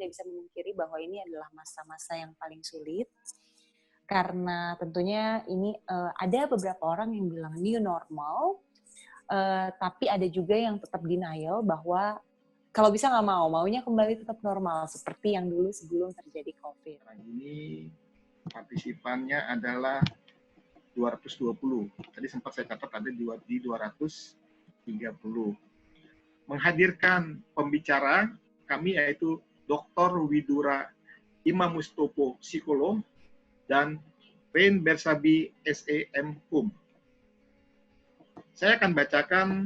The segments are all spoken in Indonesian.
tidak bisa memungkiri bahwa ini adalah masa-masa yang paling sulit. Karena tentunya ini ada beberapa orang yang bilang new normal, tapi ada juga yang tetap denial bahwa kalau bisa nggak maunya kembali tetap normal seperti yang dulu sebelum terjadi COVID. Ini partisipannya adalah 220. Tadi sempat saya catat ada di 230. Menghadirkan pembicara kami yaitu Dr. Widura Imam Mustopo, psikolog, dan Rain Bersabi, SEM Hum. Saya akan bacakan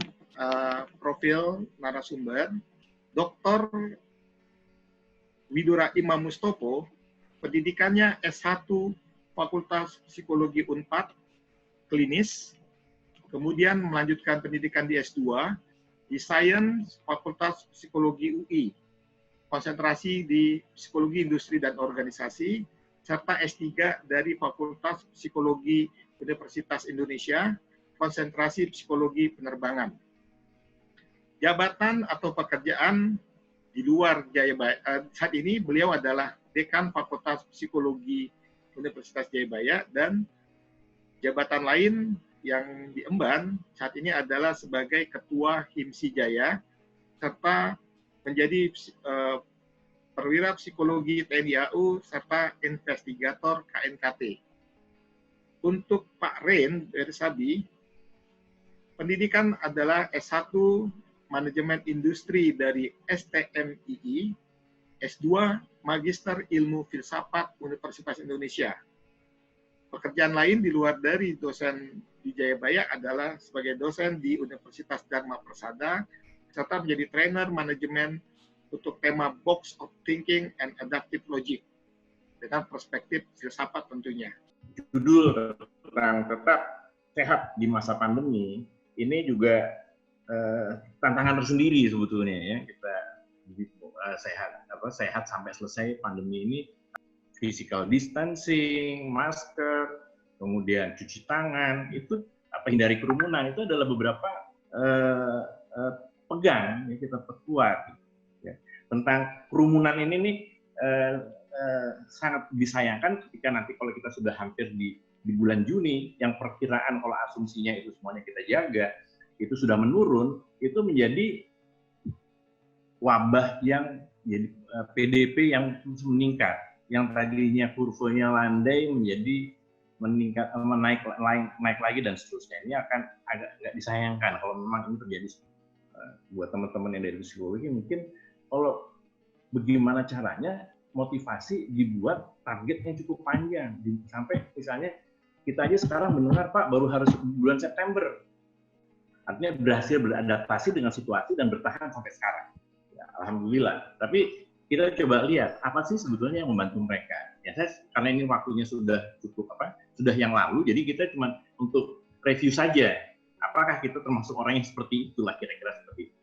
profil narasumber. Dr. Widura Imam Mustopo, pendidikannya S1 Fakultas Psikologi Unpad, klinis, kemudian melanjutkan pendidikan di S2 di Sains Fakultas Psikologi UI, konsentrasi di Psikologi Industri dan Organisasi, serta S3 dari Fakultas Psikologi Universitas Indonesia, konsentrasi Psikologi Penerbangan. Jabatan atau pekerjaan di luar Jayabaya, saat ini beliau adalah Dekan Fakultas Psikologi Universitas Jayabaya, dan jabatan lain yang diemban saat ini adalah sebagai Ketua HIMSI Jaya, serta menjadi perwira psikologi TNI AU, serta investigator KNKT. Untuk Pak Rain Bersabi, pendidikan adalah S1 Manajemen Industri dari STMII, S2 Magister Ilmu Filsafat Universitas Indonesia. Pekerjaan lain di luar dari dosen di Jayabaya adalah sebagai dosen di Universitas Dharma Persada, serta menjadi trainer manajemen untuk tema Box of Thinking and Adaptive Logic, dengan perspektif filsafat tentunya. Judul tentang tetap sehat di masa pandemi, ini juga tantangan tersendiri sebetulnya ya, kita sehat sampai selesai pandemi ini. Physical distancing, masker, kemudian cuci tangan, itu hindari kerumunan, itu adalah beberapa pegang yang kita perkuat. Ya. Tentang kerumunan ini nih sangat disayangkan ketika nanti kalau kita sudah hampir di bulan Juni, yang perkiraan kalau asumsinya itu semuanya kita jaga, itu sudah menurun, itu menjadi wabah yang jadi PDP yang meningkat, yang tadinya kurvanya landai menjadi meningkat, naik lagi dan seterusnya. Ini akan agak disayangkan kalau memang ini terjadi. Buat teman-teman yang dari psikologi, mungkin kalau bagaimana caranya motivasi dibuat target yang cukup panjang, sampai misalnya kita aja sekarang mendengar Pak baru harus bulan September. Artinya berhasil beradaptasi dengan situasi dan bertahan sampai sekarang. Ya, alhamdulillah. Tapi kita coba lihat apa sih sebetulnya yang membantu mereka. Ya, karena ini waktunya sudah cukup sudah yang lalu, jadi kita cuma untuk review saja. Apakah kita termasuk orang yang seperti itulah, kira-kira seperti itu.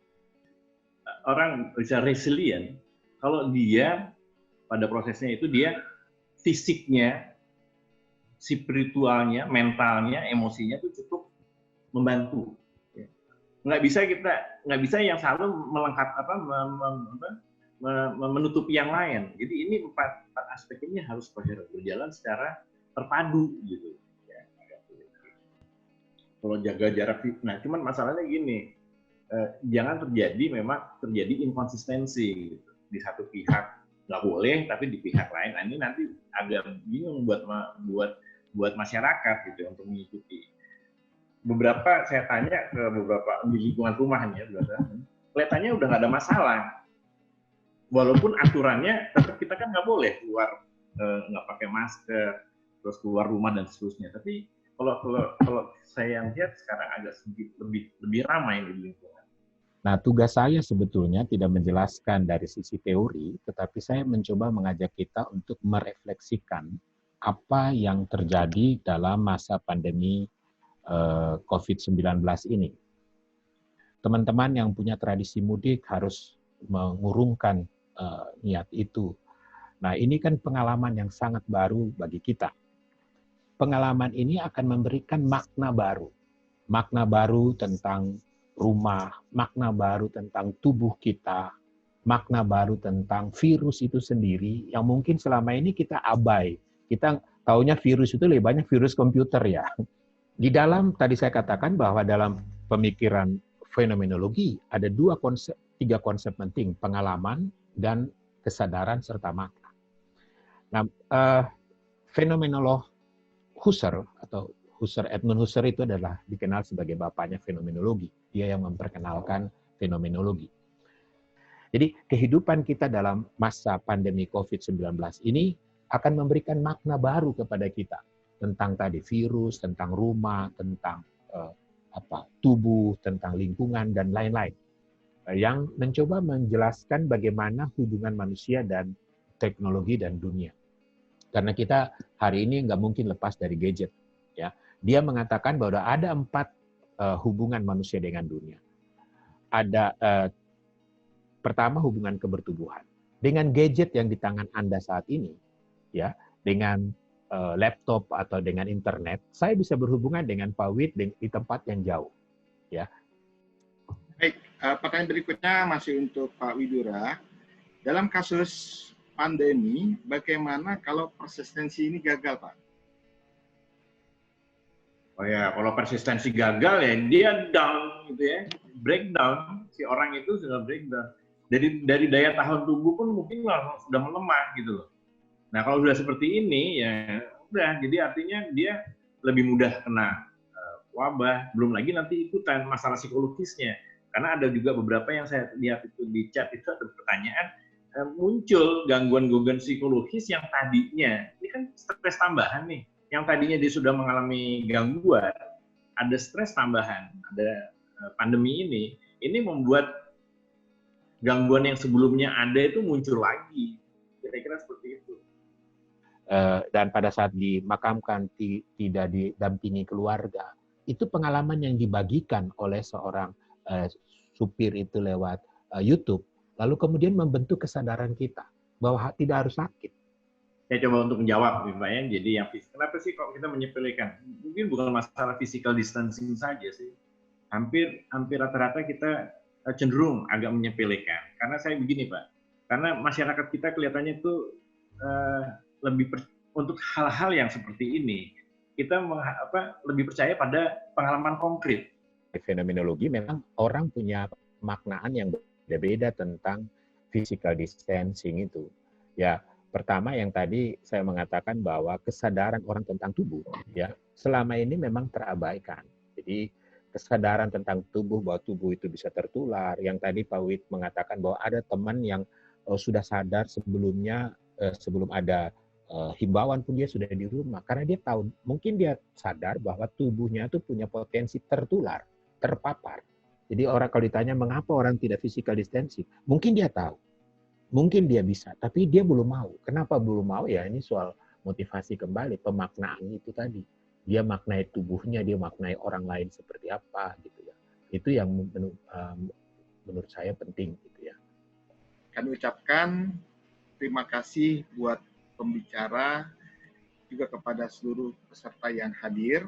Orang bisa resilient kalau dia pada prosesnya itu dia fisiknya, spiritualnya, mentalnya, emosinya itu cukup membantu. Nggak bisa yang selalu menutupi yang lain. Jadi ini empat aspek ini harus berjalan secara terpadu gitu. Ya, kalau jaga jarak, nah cuman masalahnya gini, jangan terjadi inkonsistensi gitu. Di satu pihak nggak boleh, tapi di pihak lain, nah ini nanti agak bingung buat masyarakat gitu untuk mengikuti. Beberapa saya tanya ke beberapa di lingkungan rumahnya, kelihatannya udah nggak ada masalah. Walaupun aturannya tetap kita kan nggak boleh keluar, nggak pakai masker, terus keluar rumah dan seterusnya. Tapi kalau saya lihat sekarang agak sedikit lebih ramai di lingkungan. Nah, tugas saya sebetulnya tidak menjelaskan dari sisi teori, tetapi saya mencoba mengajak kita untuk merefleksikan apa yang terjadi dalam masa pandemi COVID-19 ini. Teman-teman yang punya tradisi mudik harus mengurungkan niat itu. Nah, ini kan pengalaman yang sangat baru bagi kita. Pengalaman ini akan memberikan makna baru tentang rumah, makna baru tentang tubuh kita, makna baru tentang virus itu sendiri yang mungkin selama ini kita abai. Kita taunya virus itu lebih banyak virus komputer ya. Di dalam, tadi saya katakan bahwa dalam pemikiran fenomenologi ada tiga konsep penting, pengalaman dan kesadaran serta makna. Nah, fenomenolog Husserl atau Edmund Husserl itu adalah dikenal sebagai bapaknya fenomenologi. Dia yang memperkenalkan fenomenologi. Jadi kehidupan kita dalam masa pandemi COVID-19 ini akan memberikan makna baru kepada kita tentang tadi virus, tentang rumah, tentang tubuh, tentang lingkungan dan lain-lain. Yang mencoba menjelaskan bagaimana hubungan manusia dan teknologi dan dunia. Karena kita hari ini nggak mungkin lepas dari gadget. Ya, dia mengatakan bahwa ada 4 hubungan manusia dengan dunia. Ada pertama hubungan kebertubuhan. Dengan gadget yang di tangan Anda saat ini, ya, dengan laptop atau dengan internet, saya bisa berhubungan dengan Pak Wid di tempat yang jauh. Ya. Baik, pertanyaan berikutnya masih untuk Pak Widura. Dalam kasus pandemi, bagaimana kalau persistensi ini gagal, Pak? Oh ya, kalau persistensi gagal ya dia down gitu ya, breakdown, si orang itu sudah breakdown. Dari daya tahan tubuh pun mungkin sudah melemah gitu loh. Nah kalau sudah seperti ini ya udah, jadi artinya dia lebih mudah kena wabah, belum lagi nanti ikutan masalah psikologisnya. Karena ada juga beberapa yang saya lihat itu di chat itu ada pertanyaan, muncul gangguan-gangguan psikologis yang tadinya, ini kan stres tambahan nih, yang tadinya dia sudah mengalami gangguan, ada stres tambahan, ada pandemi ini membuat gangguan yang sebelumnya ada itu muncul lagi. Kira-kira seperti itu. Dan pada saat dimakamkan tidak didampingi keluarga, itu pengalaman yang dibagikan oleh seorang supir itu lewat YouTube. Lalu kemudian membentuk kesadaran kita bahwa tidak harus sakit. Saya coba untuk menjawab, Pak ya. Jadi yang kenapa sih kok kita menyepelekan? Mungkin bukan masalah physical distancing saja sih. Hampir rata-rata kita cenderung agak menyepelekan. Karena saya begini, Pak. Karena masyarakat kita kelihatannya itu lebih untuk hal-hal yang seperti ini kita lebih percaya pada pengalaman konkret. Fenomenologi memang orang punya maknaan yang berbeda tentang physical distancing itu. Ya, pertama yang tadi saya mengatakan bahwa kesadaran orang tentang tubuh, ya, selama ini memang terabaikan. Jadi kesadaran tentang tubuh, bahwa tubuh itu bisa tertular. Yang tadi Pak Wid mengatakan bahwa ada teman yang sudah sadar sebelumnya, sebelum ada himbauan pun dia sudah di rumah. Karena dia tahu, mungkin dia sadar bahwa tubuhnya itu punya potensi tertular, terpapar. Jadi orang kalau ditanya mengapa orang tidak physical distancing, mungkin dia tahu, mungkin dia bisa, tapi dia belum mau. Kenapa belum mau? Ya ini soal motivasi kembali, pemaknaan itu tadi. Dia maknai tubuhnya, dia maknai orang lain seperti apa gitu ya. Itu yang menurut saya penting gitu ya. Kami ucapkan terima kasih buat pembicara, juga kepada seluruh peserta yang hadir.